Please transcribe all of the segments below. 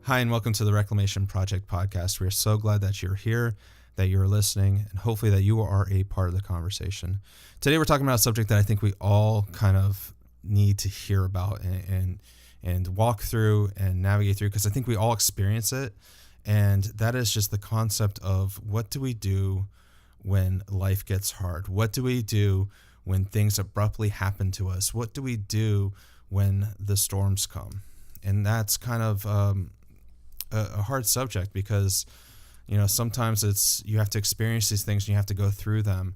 Hi, and welcome to the Reclamation Project podcast. We are so glad that you're here, that you're listening, and hopefully that you are a part of the conversation. Today, we're talking about a subject that I think we all kind of need to hear about and walk through and navigate through, because I think we all experience it. And that is just the concept of, what do we do when life gets hard? What do we do when things abruptly happen to us? What do we do when the storms come? And that's kind of a hard subject, because sometimes you have to experience these things and you have to go through them.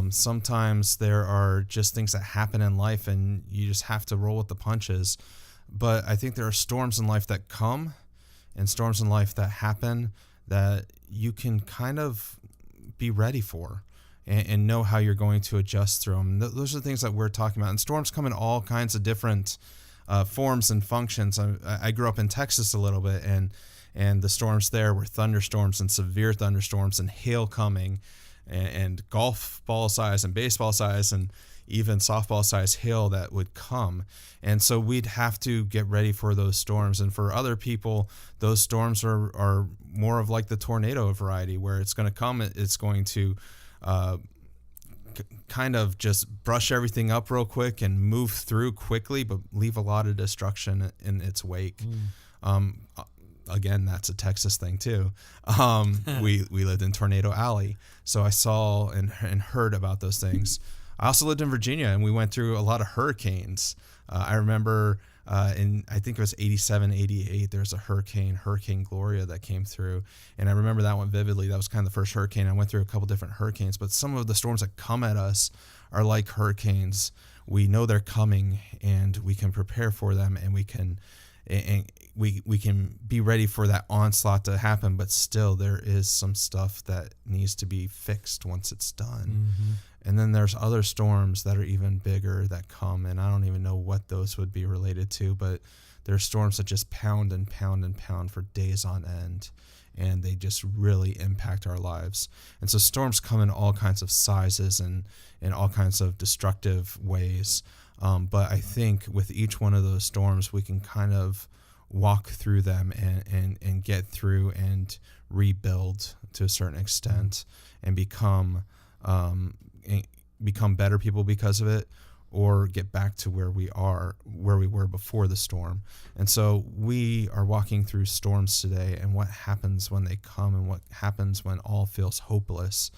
Sometimes there are just things that happen in life and you just have to roll with the punches. But I think there are storms in life that come and storms in life that happen that you can kind of be ready for and know how you're going to adjust through them. Those are the things that we're talking about. And storms come in all kinds of different forms and functions. I grew up in Texas a little bit, and the storms there were thunderstorms and severe thunderstorms and hail coming and golf ball size and baseball size and even softball size hail that would come. And so we'd have to get ready for those storms. And for other people, those storms are more of like the tornado variety, where it's going to come, it's going to kind of just brush everything up real quick and move through quickly, but leave a lot of destruction in its wake. Again, that's a Texas thing too. We lived in Tornado Alley, so I saw and heard about those things. I also lived in Virginia, and we went through a lot of hurricanes. I remember I think it was 87, 88, there's a Hurricane Gloria that came through. And I remember that one vividly. That was kind of the first hurricane. I went through a couple different hurricanes, but some of the storms that come at us are like hurricanes. We know they're coming and we can prepare for them, and we can be ready for that onslaught to happen, but still there is some stuff that needs to be fixed once it's done. Mm-hmm. And then there's other storms that are even bigger that come, and I don't even know what those would be related to, but there's storms that just pound and pound and pound for days on end, and they just really impact our lives. And so storms come in all kinds of sizes and in all kinds of destructive ways. But I think with each one of those storms, we can kind of walk through them and get through and rebuild to a certain extent and become better people because of it, or get back to where we were before the storm. And so we are walking through storms today, and what happens when they come, and what happens when all feels hopeless,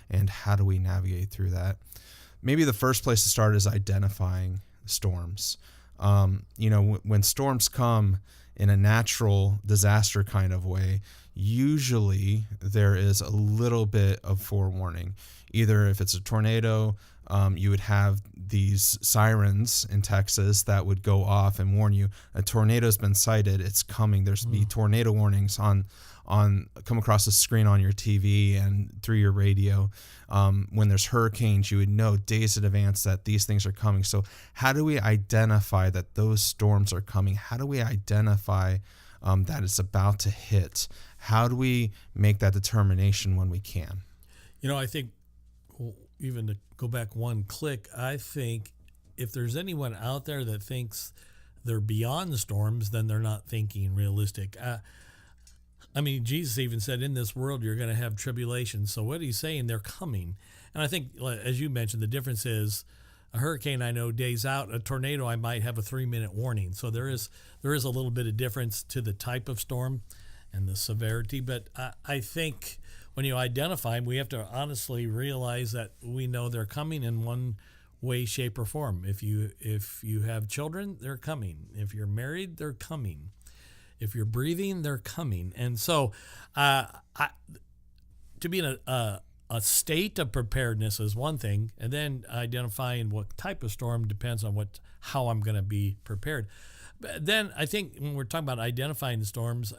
and how do we navigate through that? Maybe the first place to start is identifying storms. When storms come in a natural disaster kind of way, usually there is a little bit of forewarning. Either if it's a tornado, you would have these sirens in Texas that would go off and warn you, a tornado's been sighted, it's coming. There's be tornado warnings on come across the screen on your TV and through your radio. When there's hurricanes, you would know days in advance that these things are coming. So how do we identify that those storms are coming? How do we identify that it's about to hit? How do we make that determination when we can? I think, even to go back one click, I think if there's anyone out there that thinks they're beyond storms, then they're not thinking realistic. Jesus even said, in this world, you're going to have tribulation. So what he's saying, they're coming. And I think, as you mentioned, the difference is a hurricane, I know days out. A tornado, I might have a 3-minute warning. So there is a little bit of difference to the type of storm and the severity. But I think when you identify them, we have to honestly realize that we know they're coming in one way, shape, or form. If you have children, they're coming. If you're married, they're coming. If you're breathing, they're coming. And so to be in a state of preparedness is one thing, and then identifying what type of storm depends on how I'm going to be prepared. But then I think when we're talking about identifying the storms,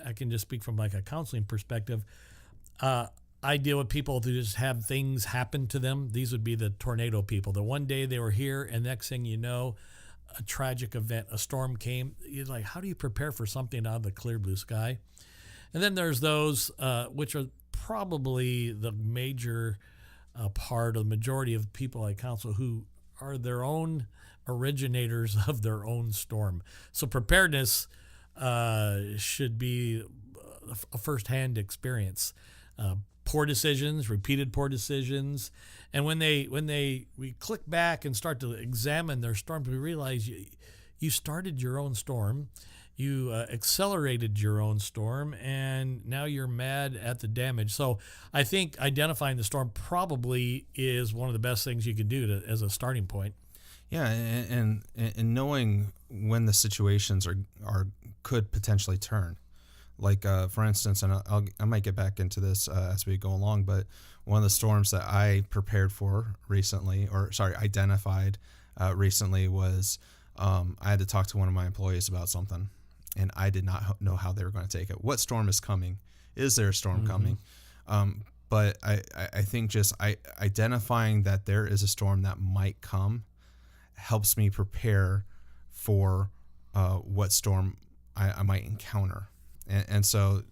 I can just speak from like a counseling perspective. I deal with people who just have things happen to them. These would be the tornado people. The one day they were here, and next thing you know, a tragic event, a storm came. You're like, how do you prepare for something out of the clear blue sky? And then there's those which are probably the major part of the majority of people I counsel who are their own originators of their own storm. So preparedness should be a firsthand experience. Poor decisions, repeated poor decisions, and when we click back and start to examine their storms, we realize you started your own storm, you accelerated your own storm, and now you're mad at the damage. So I think identifying the storm probably is one of the best things you can do as a starting point. Yeah, and knowing when the situations are could potentially turn. Like for instance, and I might get back into this as we go along, but one of the storms that I prepared for recently, identified recently, was I had to talk to one of my employees about something, and I did not know how they were going to take it. What storm is coming? Is there a storm coming? But I think just identifying that there is a storm that might come helps me prepare for what storm I might encounter. And so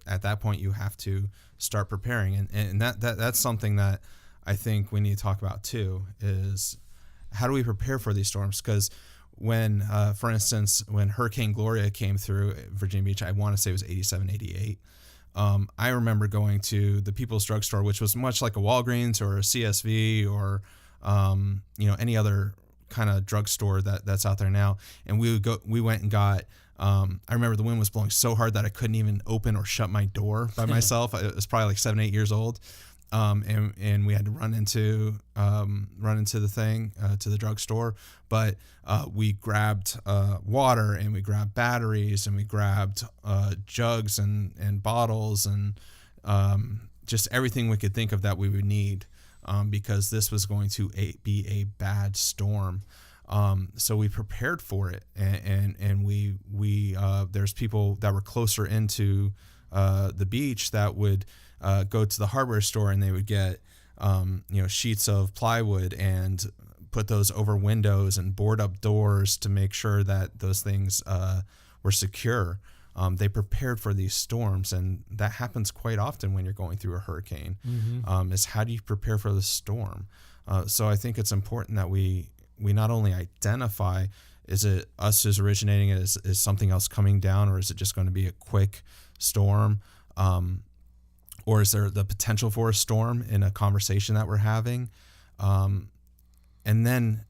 at that point, you have to start preparing. And that's something that I think we need to talk about too, is how do we prepare for these storms? Because when, for instance, when Hurricane Gloria came through Virginia Beach, I want to say it was 87, 88. I remember going to the People's Drugstore, which was much like a Walgreens or a CSV or, any other kind of drugstore that's out there now. And we went and got, I remember the wind was blowing so hard that I couldn't even open or shut my door by myself. I was probably like 7, 8 years old. And we had to run into the thing, to the drugstore, but, we grabbed, water, and we grabbed batteries, and we grabbed, jugs and bottles and, just everything we could think of that we would need, because this was going to be a bad storm. So we prepared for it, and we there's people that were closer into, the beach that would, go to the hardware store, and they would get, sheets of plywood and put those over windows and board up doors to make sure that those things, were secure. They prepared for these storms, and that happens quite often when you're going through a hurricane. Is how do you prepare for the storm? So I think it's important that we not only identify, is it us who's originating it, is something else coming down, or is it just going to be a quick storm? Or is there the potential for a storm in a conversation that we're having? And then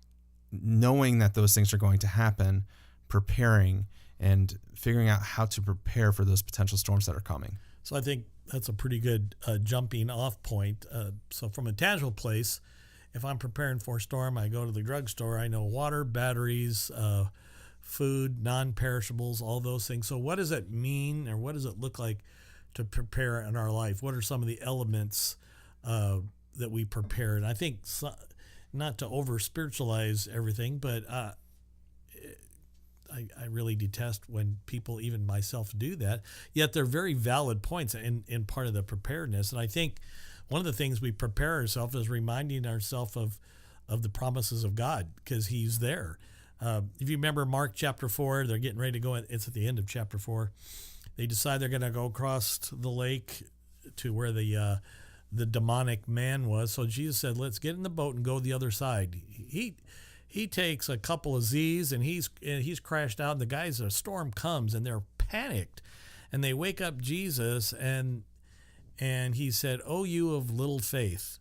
knowing that those things are going to happen, preparing and figuring out how to prepare for those potential storms that are coming. So I think that's a pretty good jumping off point. So from a tangible place, if I'm preparing for a storm, I go to the drugstore. I know water, batteries, food, non-perishables, all those things. So what does it mean, or what does it look like to prepare in our life? What are some of the elements that we prepare? And I think, not to over spiritualize everything, but I really detest when people, even myself, do that. Yet they're very valid points in part of the preparedness. And I think one of the things we prepare ourselves is reminding ourselves of the promises of God, because He's there. If you remember Mark chapter 4, they're getting ready to go. It's at the end of chapter 4. They decide they're going to go across the lake to where the demonic man was. So Jesus said, "Let's get in the boat and go the other side." He takes a couple of Z's, and he's crashed out. And a storm comes, and they're panicked, and they wake up Jesus, and he said, "Oh, you of little faith."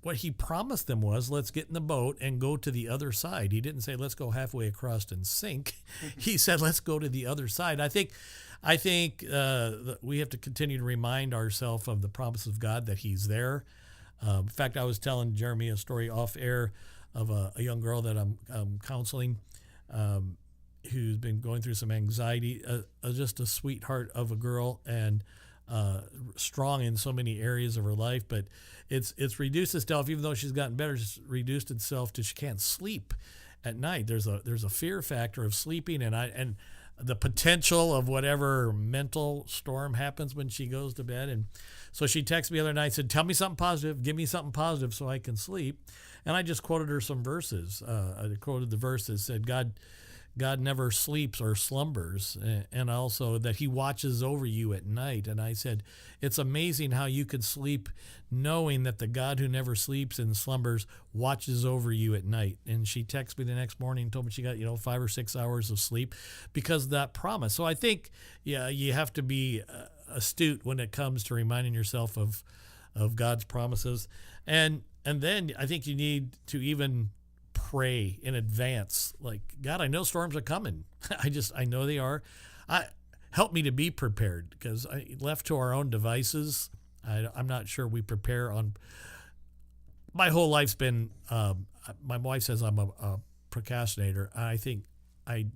What he promised them was, let's get in the boat and go to the other side. He didn't say, let's go halfway across and sink. He said, let's go to the other side. I think we have to continue to remind ourselves of the promise of God, that He's there. In fact, I was telling Jeremy a story off air of a young girl that I'm counseling, who's been going through some anxiety, just a sweetheart of a girl, and strong in so many areas of her life, but it's reduced itself, even though she's gotten better, it's reduced itself to she can't sleep at night. There's a fear factor of sleeping, and the potential of whatever mental storm happens when she goes to bed. And so she texted me the other night and said, tell me something positive, give me something positive so I can sleep. And I just quoted her some verses. I quoted the verse that said, God God never sleeps or slumbers, and also that he watches over you at night. And I said, it's amazing how you could sleep knowing that the God who never sleeps and slumbers watches over you at night. And she texted me the next morning and told me she got, 5 or 6 hours of sleep because of that promise. So I think, you have to be astute when it comes to reminding yourself of God's promises. And then I think you need to even pray in advance, like, God, I know storms are coming. I know they are. Help me to be prepared, because left to our own devices, I'm not sure we prepare on. My whole life's been, my wife says I'm a procrastinator. I think I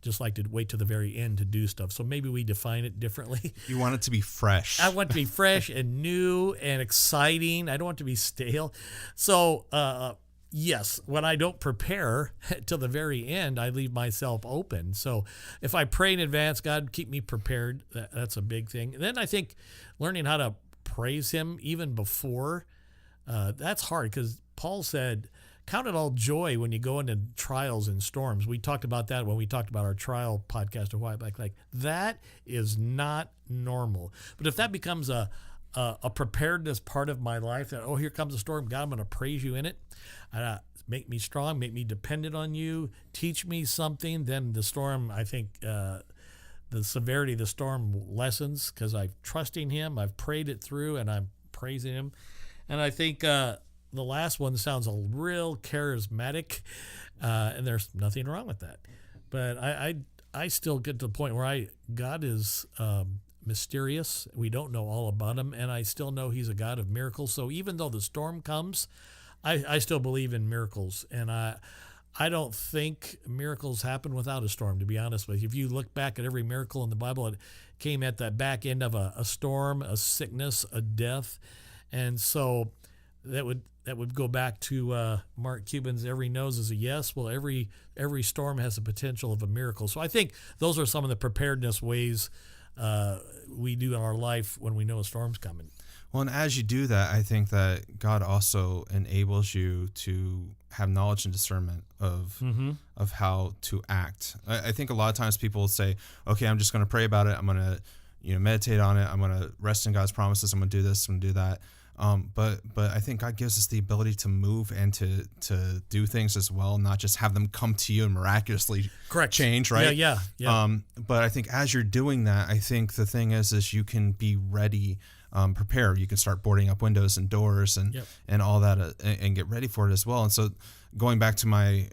just like to wait to the very end to do stuff. So maybe we define it differently. You want it to be fresh. I want it to be fresh and new and exciting. I don't want it to be stale. So, yes, when I don't prepare till the very end, I leave myself open. So if I pray in advance, God, keep me prepared. That's a big thing. And then I think learning how to praise him even before, that's hard, because Paul said, count it all joy when you go into trials and storms. We talked about that when we talked about our trial podcast a while back. Like, that is not normal. But if that becomes a preparedness part of my life, that, here comes a storm, God, I'm going to praise you in it. Make me strong, make me dependent on you, teach me something. Then the storm, I think, the severity of the storm lessens because I'm trusting him. I've prayed it through and I'm praising him. And I think the last one sounds a real charismatic, and there's nothing wrong with that. But I still get to the point where God is mysterious. We don't know all about him, and I still know he's a God of miracles. So even though the storm comes, I still believe in miracles, and I don't think miracles happen without a storm, to be honest with you. If you look back at every miracle in the Bible, it came at the back end of a storm, a sickness, a death. And so that would go back to Mark Cuban's "every nose is a yes." Well, every storm has the potential of a miracle. So I think those are some of the preparedness ways we do in our life when we know a storm's coming. Well, and as you do that, I think that God also enables you to have knowledge and discernment of how to act. I think a lot of times people will say, okay, I'm just going to pray about it. I'm going to meditate on it. I'm going to rest in God's promises. I'm going to do this. I'm going to do that. But I think God gives us the ability to move and to do things as well, not just have them come to you and miraculously change, right? Yeah. But I think as you're doing that, I think the thing is you can be ready, prepare. You can start boarding up windows and doors and all that, and get ready for it as well. And so going back to my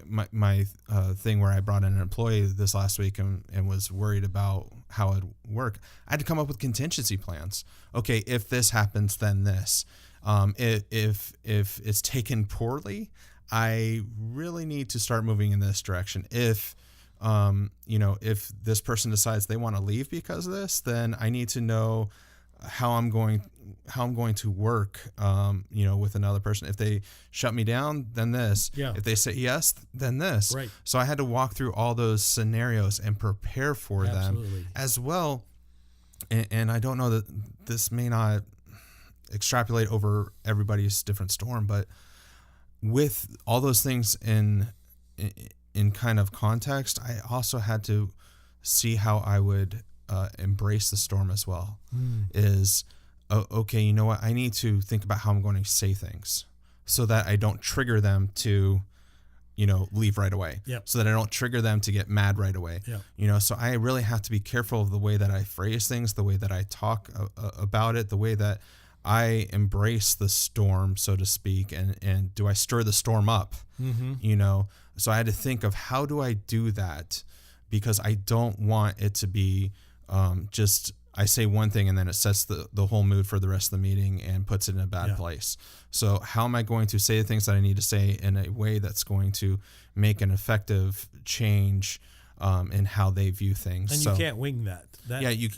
thing where I brought in an employee this last week and was worried about how it'd work, I had to come up with contingency plans. Okay, if this happens, then this. If it's taken poorly, I really need to start moving in this direction. If this person decides they want to leave because of this, then I need to know how I'm going to work, with another person. If they shut me down, then this. Yeah. If they say yes, then this. Right. So I had to walk through all those scenarios and prepare for them as well. And I don't know that this may not extrapolate over everybody's different storm, but with all those things in kind of context, I also had to see how I would embrace the storm as well. Okay, you know what? I need to think about how I'm going to say things so that I don't trigger them to, leave right away. Yep. So that I don't trigger them to get mad right away. Yep. So I really have to be careful of the way that I phrase things, the way that I talk about it, the way that I embrace the storm, so to speak, and do I stir the storm up? So I had to think of how do I do that, because I don't want it to be just I say one thing and then it sets the whole mood for the rest of the meeting and puts it in a bad place. So how am I going to say the things that I need to say in a way that's going to make an effective change in how they view things? And you can't wing that.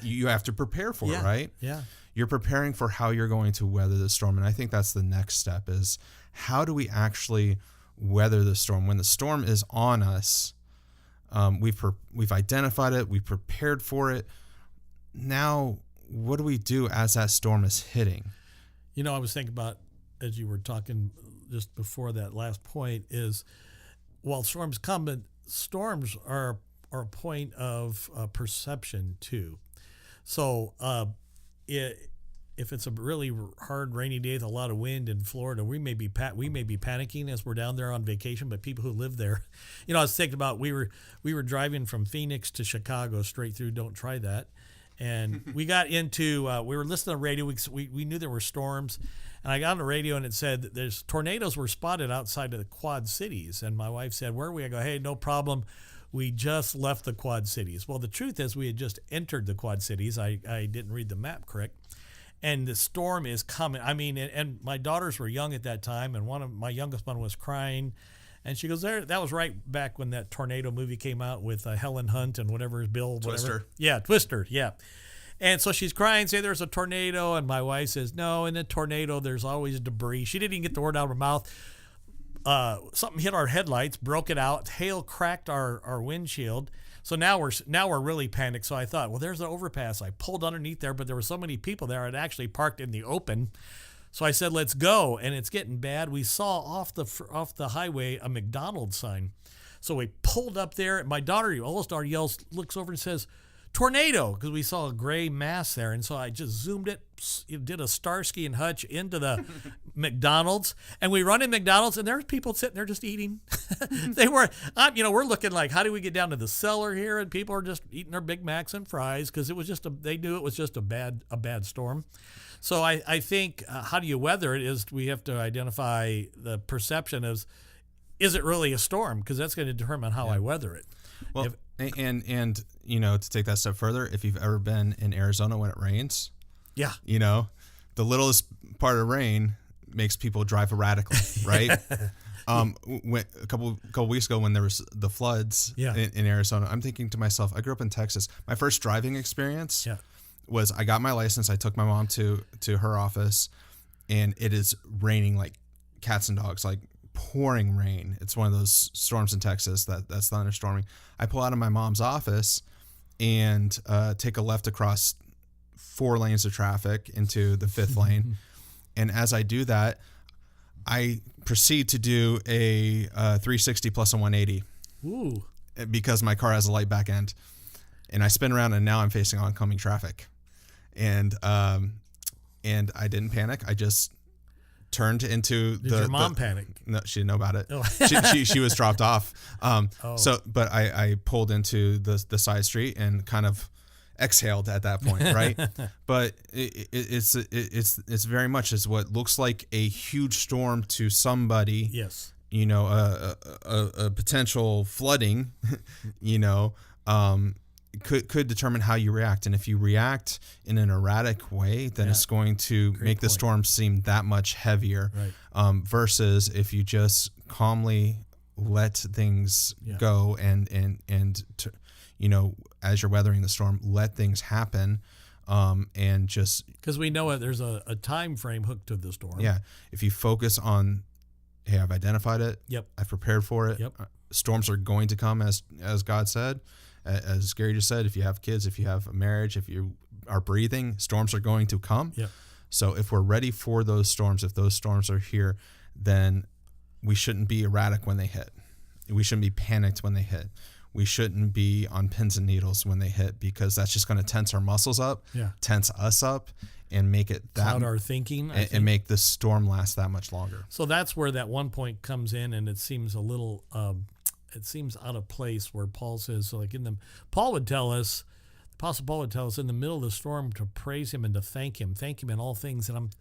You have to prepare for it, right? Yeah. You're preparing for how you're going to weather the storm. And I think that's the next step is how do we actually weather the storm? When the storm is on us, we've identified it, we've prepared for it. Now, what do we do as that storm is hitting? I was thinking about, as you were talking just before that last point, is while storms come, but storms are a point of perception too. So if it's a really hard rainy day with a lot of wind in Florida, we may be panicking as we're down there on vacation. But people who live there, I was thinking about we were driving from Phoenix to Chicago straight through. Don't try that. And we got into we were listening to the radio. We knew there were storms, and I got on the radio and it said that there's tornadoes were spotted outside of the Quad Cities. And my wife said, "Where are we?" I go, "Hey, no problem. We just left the Quad Cities." Well, the truth is we had just entered the Quad Cities. I didn't read the map correct. And the storm is coming. I mean, and my daughters were young at that time, and my youngest one was crying. And she goes, "There, that was right back when that tornado movie came out with Helen Hunt and whatever, Twister. Whatever. Yeah, Twister, yeah. And so she's crying, say there's a tornado, and my wife says, "No, in a tornado, there's always debris." She didn't even get the word out of her mouth. Something hit our headlights, broke it out. Hail cracked our windshield. So now we're really panicked. So I thought, well, there's the overpass. I pulled underneath there, but there were so many people there. I'd actually parked in the open. So I said, "Let's go." And it's getting bad. We saw off the highway a McDonald's sign. So we pulled up there. My oldest daughter yells, looks over and says, "Tornado," because we saw a gray mass there. And so I just zoomed it, did a Starsky and Hutch into the McDonald's, and we run in McDonald's, and there's people sitting there just eating. They were, we're looking like, how do we get down to the cellar here? And people are just eating their Big Macs and fries because they knew it was just a bad storm. So I think how do you weather it is we have to identify the perception as, is it really a storm? Because that's going to determine how I weather it. Well, and to take that step further, if you've ever been in Arizona when it rains, yeah, the littlest part of rain makes people drive erratically, right? When, a couple weeks ago when there was the floods in Arizona, I'm thinking to myself, I grew up in Texas. My first driving experience was I got my license. I took my mom to her office, and it is raining like cats and dogs, like pouring rain. It's one of those storms in Texas that's thunderstorming. I pull out of my mom's office and take a left across 4 lanes of traffic into the 5th lane. And as I do that, I proceed to do a 360 plus a 180. Ooh. Because my car has a light back end. And I spin around, and now I'm facing oncoming traffic. And I didn't panic. I just turned into Did your mom panic? No, she didn't know about it. Oh. she was dropped off. But I pulled into the side street and kind of exhaled at that point, right? But it's very much as what looks like a huge storm to somebody. Yes. A potential flooding, could determine how you react. And if you react in an erratic way, then it's going to make the storm seem that much heavier. Right. Versus if you just calmly let things go and as you're weathering the storm, let things happen. And just because we know there's a time frame hooked to the storm. Yeah. If you focus on, hey, I've identified it. Yep. I've prepared for it. Yep. Storms are going to come as God said. As Gary just said, if you have kids, if you have a marriage, if you are breathing, storms are going to come. Yep. So if we're ready for those storms, if those storms are here, then we shouldn't be erratic when they hit. We shouldn't be panicked when they hit. We shouldn't be on pins and needles when they hit, because that's just going to tense our muscles up, tense us up, and make it cloud our thinking, and make the storm last that much longer. So that's where that one point comes in, and it seems a little it seems out of place where Paul says, like Paul would tell us, the Apostle Paul would tell us in the middle of the storm to praise him and to thank him in all things. And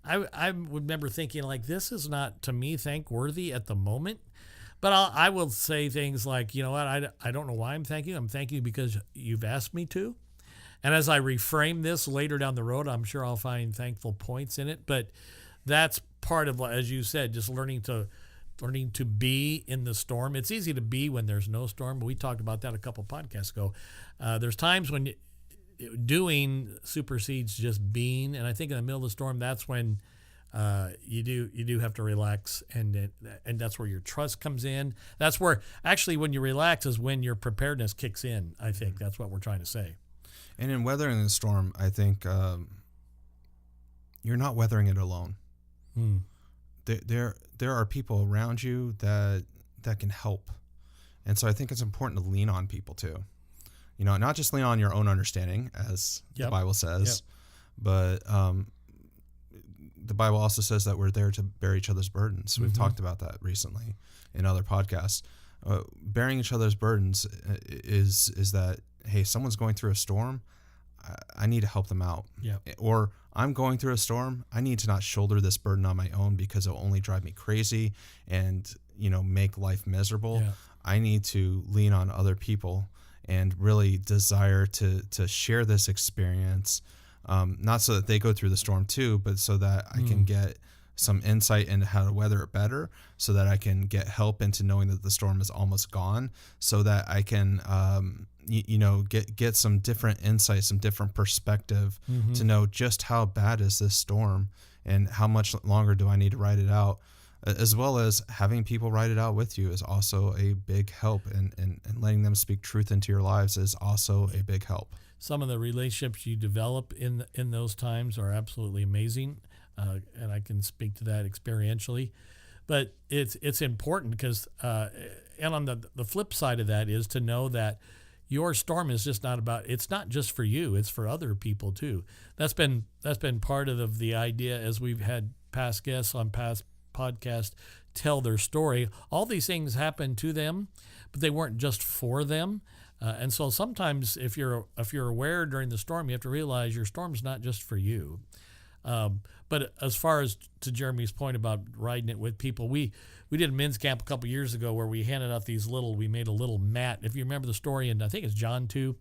I would remember thinking, like, this is not to me thankworthy at the moment, but I will say things like, you know what, I don't know why I'm thanking you. I'm thanking you because you've asked me to. And as I reframe this later down the road, I'm sure I'll find thankful points in it. But that's part of, as you said, just learning to be in the storm. It's easy to be when there's no storm, but we talked about that a couple podcasts ago. There's times when doing supersedes just being, and I think in the middle of the storm, that's when you do have to relax, and that's where your trust comes in. That's where actually when you relax is when your preparedness kicks in. I think that's what we're trying to say. And in weathering the storm, I think you're not weathering it alone. There are people around you that can help. And so I think it's important to lean on people too. Not just lean on your own understanding, as the Bible says, but the Bible also says that we're there to bear each other's burdens. We've talked about that recently in other podcasts. Bearing each other's burdens is that, hey, someone's going through a storm, I need to help them out. Yeah. Or I'm going through a storm, I need to not shoulder this burden on my own because it'll only drive me crazy and, make life miserable. Yeah. I need to lean on other people and really desire to share this experience, not so that they go through the storm too, but so that I can get some insight into how to weather it better, so that I can get help into knowing that the storm is almost gone, so that I can, get some different insight, some different perspective to know just how bad is this storm and how much longer do I need to ride it out. As well as having people write it out with you is also a big help, and letting them speak truth into your lives is also a big help. Some of the relationships you develop in those times are absolutely amazing, and I can speak to that experientially. But it's important because, and on the flip side of that is to know that your storm is just it's not just for you, it's for other people too. That's been part of the idea as we've had past guests on past podcast tell their story. All these things happen to them, but they weren't just for them. And so sometimes if you're aware during the storm, you have to realize your storm's not just for you. But as far as to Jeremy's point about riding it with people, we did a men's camp a couple years ago where we handed out we made a little mat. If you remember the story, and I think it's John 2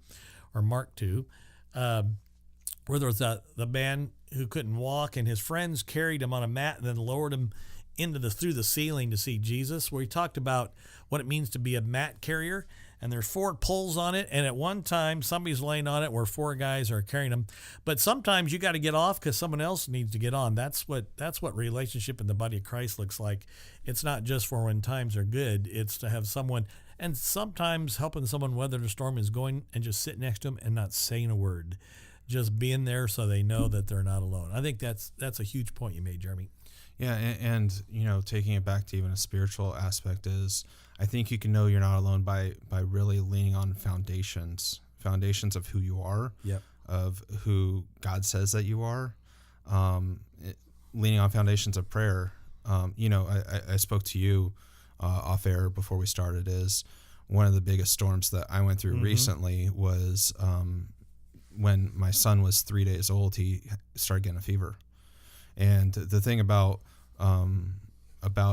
or Mark 2, where there was the man who couldn't walk and his friends carried him on a mat and then lowered him through the ceiling to see Jesus, where he talked about what it means to be a mat carrier. And there's 4 poles on it, and at one time somebody's laying on it where 4 guys are carrying them. But sometimes you got to get off because someone else needs to get on. That's what relationship in the body of Christ looks like. It's not just for when times are good. It's to have someone, and sometimes helping someone weather the storm is going and just sit next to them and not saying a word, just being there so they know that they're not alone. I think that's a huge point you made, Jeremy. Yeah, and taking it back to even a spiritual aspect is, I think you can know you're not alone by really leaning on foundations of who you are, of who God says that you are, leaning on foundations of prayer. I spoke to you off air before we started, is one of the biggest storms that I went through recently was when my son was 3 days old, he started getting a fever. And the thing about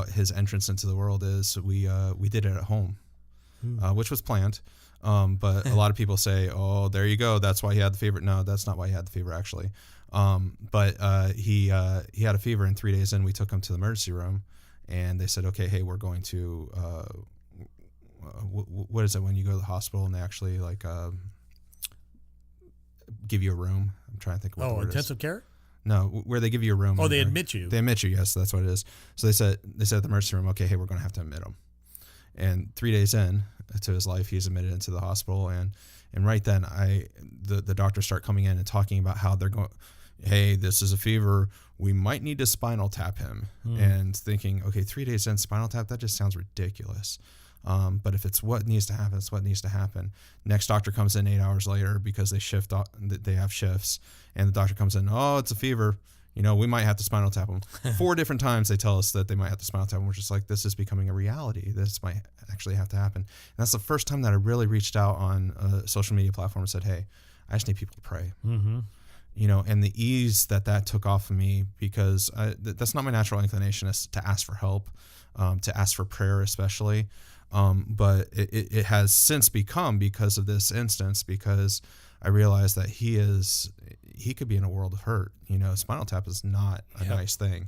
his entrance into the world is we did it at home, which was planned. But a lot of people say, "Oh, there you go. That's why he had the fever." No, that's not why he had the fever, actually. But he had a fever, and 3 days in, we took him to the emergency room, and they said, "Okay, hey, we're going to what is it when you go to the hospital and they actually give you a room?" I'm trying to think of what the word intensive care. No, where they give you a room. Oh, they admit you. They admit you, yes, that's what it is. So they said at the emergency room, okay, hey, we're going to have to admit him. And 3 days in to his life, he's admitted into the hospital. And right then, the doctors start coming in and talking about how they're going, hey, this is a fever. We might need to spinal tap him. And thinking, okay, 3 days in, spinal tap, that just sounds ridiculous. But if it's what needs to happen, it's what needs to happen. Next doctor comes in 8 hours later because they have shifts, and the doctor comes in, oh, it's a fever. We might have to spinal tap him. 4 different times they tell us that they might have to spinal tap him. We're just like, this is becoming a reality. This might actually have to happen. And that's the first time that I really reached out on a social media platform and said, hey, I just need people to pray. And the ease that took off of me, because that's not my natural inclination, is to ask for help, to ask for prayer especially. But it has since become, because of this instance, because I realized that he could be in a world of hurt. Spinal tap is not a nice thing.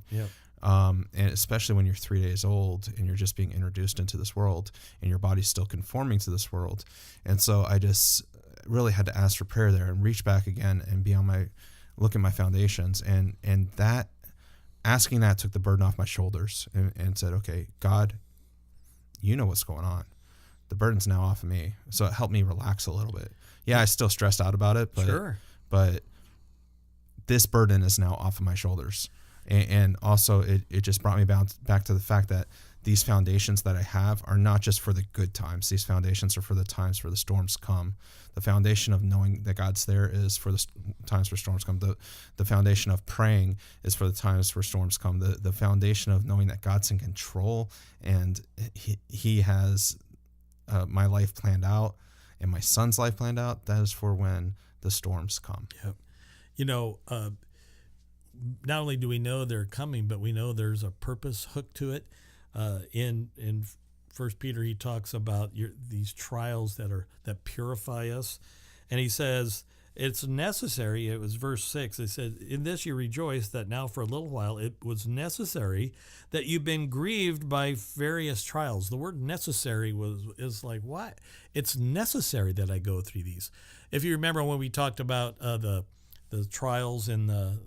And especially when you're 3 days old and you're just being introduced into this world and your body's still conforming to this world. And so I just really had to ask for prayer there and reach back again and look at my foundations, and that asking that took the burden off my shoulders and said, okay, God, you know what's going on. The burden's now off of me. So it helped me relax a little bit. Yeah, I still stressed out about it, but this burden is now off of my shoulders. And also it just brought me back to the fact that these foundations that I have are not just for the good times. These foundations are for the times where the storms come. The foundation of knowing that God's there is for the times where storms come. The foundation of praying is for the times where storms come. The foundation of knowing that God's in control and he has my life planned out and my son's life planned out, that is for when the storms come. Yep. You know, not only do we know they're coming, but we know there's a purpose hooked to it. In First Peter, he talks about these trials that purify us, and he says it's necessary. It was verse 6. It said, "In this you rejoice, that now for a little while it was necessary that you've been grieved by various trials." The word "necessary" is like, what? It's necessary that I go through these. If you remember when we talked about the trials and the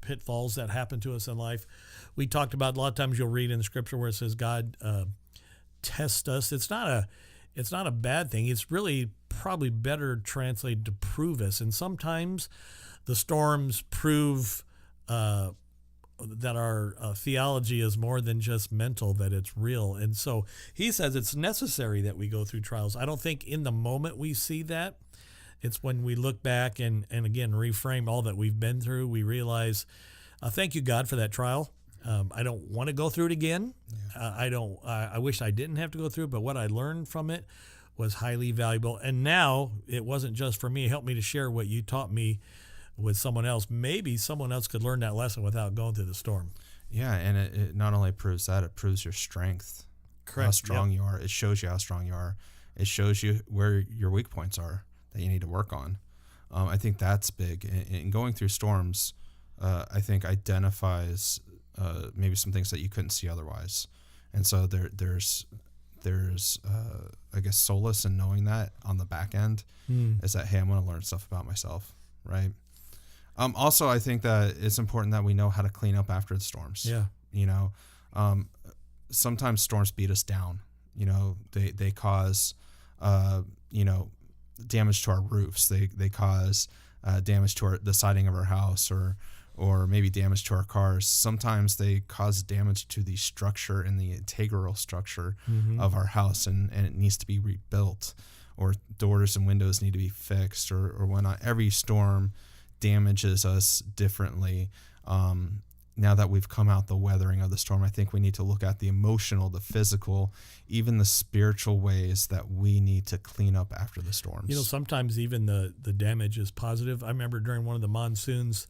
pitfalls that happen to us in life, we talked about a lot of times you'll read in the scripture where it says God tests us. It's not a bad thing. It's really probably better translated to prove us. And sometimes the storms prove that our theology is more than just mental, that it's real. And so he says it's necessary that we go through trials. I don't think in the moment we see that. It's when we look back and again, reframe all that we've been through, we realize, thank you, God, for that trial. I don't want to go through it again. Yeah. I wish I didn't have to go through it, but what I learned from it was highly valuable. And now it wasn't just for me. It helped me to share what you taught me with someone else. Maybe someone else could learn that lesson without going through the storm. Yeah, and it not only proves that, it proves your strength. Correct. How strong you are. It shows you how strong you are. It shows you where your weak points are that you need to work on. I think that's big. And going through storms, I think identifies maybe some things that you couldn't see otherwise. And so there's I guess solace in knowing that on the back end is that, hey, I'm going to learn stuff about myself, right? Also, I think that it's important that we know how to clean up after the storms. Yeah. You know, sometimes storms beat us down. You know, they cause, damage to our roofs. They cause damage to the siding of our house or maybe damage to our cars. Sometimes they cause damage to the structure and the integral structure of our house, and it needs to be rebuilt, or doors and windows need to be fixed or whatnot. Every storm damages us differently. Now that we've come out the weathering of the storm, I think we need to look at the emotional, the physical, even the spiritual ways that we need to clean up after the storms. You know, sometimes even the damage is positive. I remember during one of the monsoons,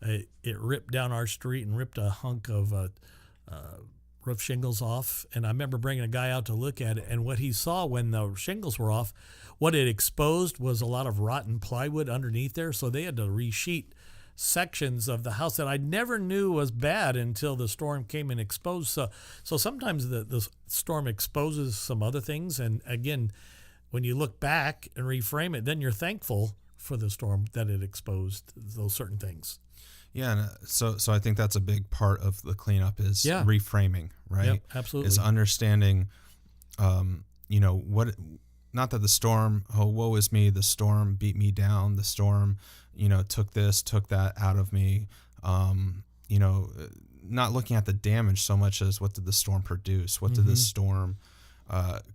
it ripped down our street and ripped a hunk of roof shingles off. And I remember bringing a guy out to look at it. And what he saw when the shingles were off, what it exposed was a lot of rotten plywood underneath there. So they had to resheet sections of the house that I never knew was bad until the storm came and exposed. So sometimes the storm exposes some other things. And again, when you look back and reframe it, then you're thankful for the storm that it exposed those certain things. Yeah, and so I think that's a big part of the cleanup is reframing, right? Yep, absolutely. Is understanding, what. Not that the storm, oh, woe is me, the storm beat me down, the storm, took that out of me. Not looking at the damage so much as what did the storm produce? What did the storm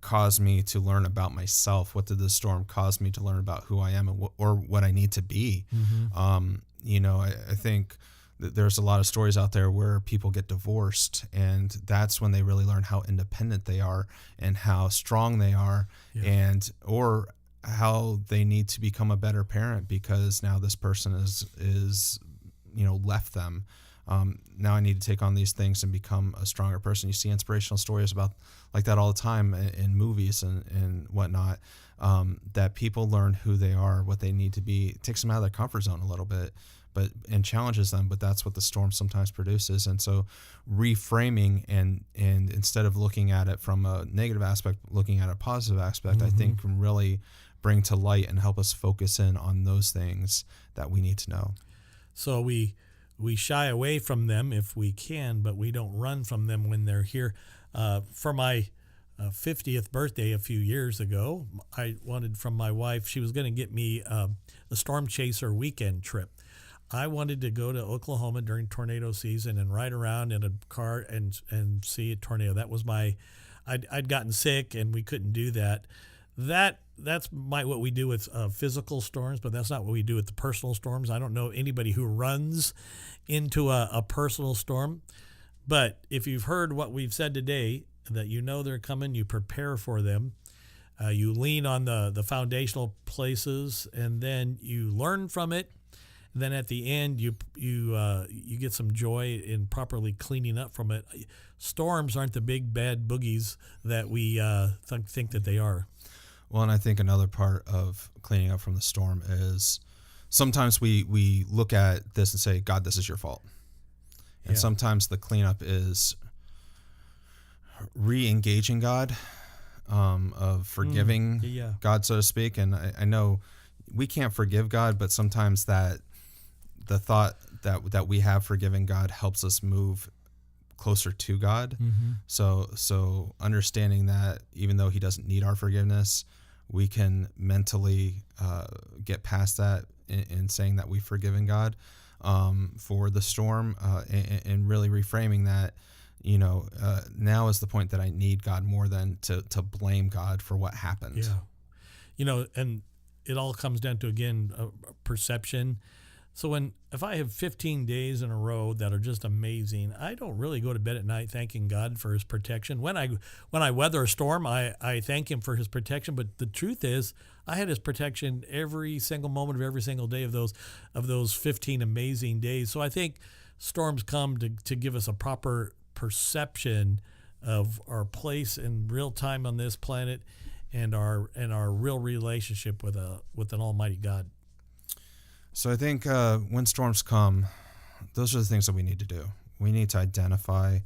cause me to learn about myself? What did the storm cause me to learn about who I am or what I need to be? I think that there's a lot of stories out there where people get divorced, and that's when they really learn how independent they are and how strong they are, or how they need to become a better parent because now this person is left them. Now I need to take on these things and become a stronger person. You see inspirational stories about like that all the time in movies and whatnot, that people learn who they are, what they need to be. It takes them out of their comfort zone a little bit, and challenges them, but that's what the storm sometimes produces. And so reframing and instead of looking at it from a negative aspect, looking at a positive aspect, I think can really bring to light and help us focus in on those things that we need to know. So we shy away from them if we can, but we don't run from them when they're here. For my 50th birthday a few years ago, I wanted from my wife, she was going to get me a Storm Chaser weekend trip. I wanted to go to Oklahoma during tornado season and ride around in a car and see a tornado. That was I'd gotten sick and we couldn't do that. That's what we do with physical storms, but that's not what we do with the personal storms. I don't know anybody who runs into a personal storm. But if you've heard what we've said today, that you know they're coming, you prepare for them, you lean on the foundational places, and then you learn from it. And then at the end, you get some joy in properly cleaning up from it. Storms aren't the big bad boogies that we think that they are. Well, and I think another part of cleaning up from the storm is sometimes we look at this and say, God, this is your fault. And sometimes the cleanup is re-engaging God, of forgiving God, so to speak. And I know we can't forgive God, but sometimes that the thought that we have forgiving God helps us move closer to God. Mm-hmm. So understanding that even though he doesn't need our forgiveness, we can mentally get past that in saying that we've forgiven God for the storm, and really reframing that, now is the point that I need God more than to blame God for what happened. Yeah. And it all comes down to, again, perception. So if I have 15 days in a row that are just amazing, I don't really go to bed at night thanking God for his protection. When I weather a storm, I thank him for his protection. But the truth is, I had his protection every single moment of every single day of those 15 amazing days. So I think storms come to give us a proper perception of our place in real time on this planet and our real relationship with an almighty God. So I think when storms come, those are the things that we need to do. We need to identify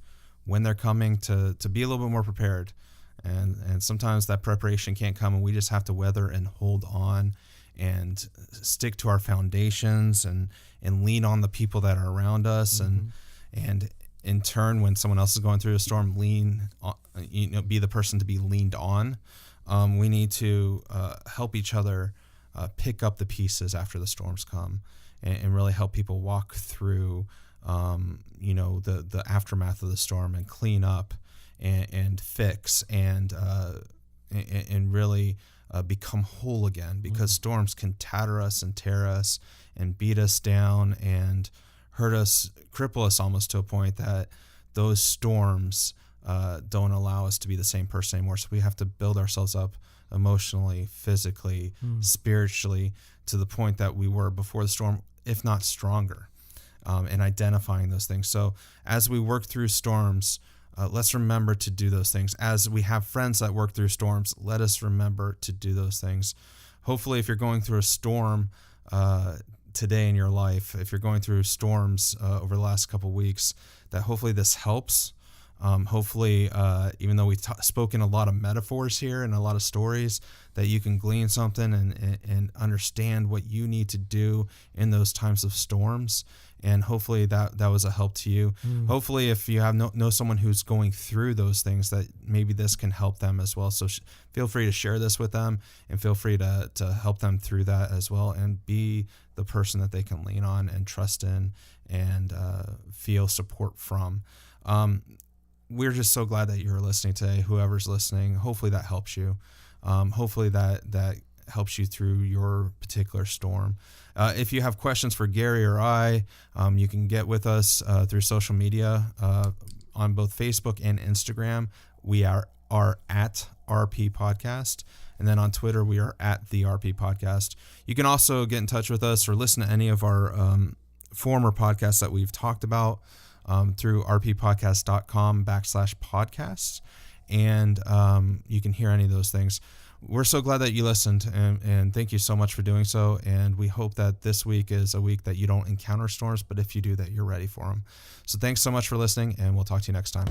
when they're coming to be a little bit more prepared. And sometimes that preparation can't come, and we just have to weather and hold on and stick to our foundations and lean on the people that are around us. Mm-hmm. And in turn, when someone else is going through a storm, lean on, be the person to be leaned on. We need to help each other pick up the pieces after the storms come, and really help people walk through, the aftermath of the storm and clean up and fix and really become whole again, because storms can tatter us and tear us and beat us down and hurt us, cripple us almost to a point that those storms don't allow us to be the same person anymore. So we have to build ourselves up emotionally, physically, spiritually, to the point that we were before the storm, if not stronger, and identifying those things. So as we work through storms, let's remember to do those things. As we have friends that work through storms, let us remember to do those things. Hopefully, if you're going through a storm today in your life, if you're going through storms over the last couple of weeks, that hopefully this helps. Hopefully, even though we've spoken a lot of metaphors here and a lot of stories, that you can glean something and understand what you need to do in those times of storms. And hopefully that was a help to you. Hopefully, if you have know someone who's going through those things, that maybe this can help them as well. So feel free to share this with them, and feel free to help them through that as well, and be the person that they can lean on and trust in and feel support from. We're just so glad that you're listening today, whoever's listening. Hopefully that helps you. Hopefully that helps you through your particular storm. If you have questions for Gary or I, you can get with us through social media on both Facebook and Instagram. We are at RP Podcast. And then on Twitter, we are at the RP Podcast. You can also get in touch with us or listen to any of our former podcasts that we've talked about through rppodcast.com/podcasts. And you can hear any of those things. We're so glad that you listened, and thank you so much for doing so. And we hope that this week is a week that you don't encounter storms, but if you do, that you're ready for them. So thanks so much for listening, and we'll talk to you next time.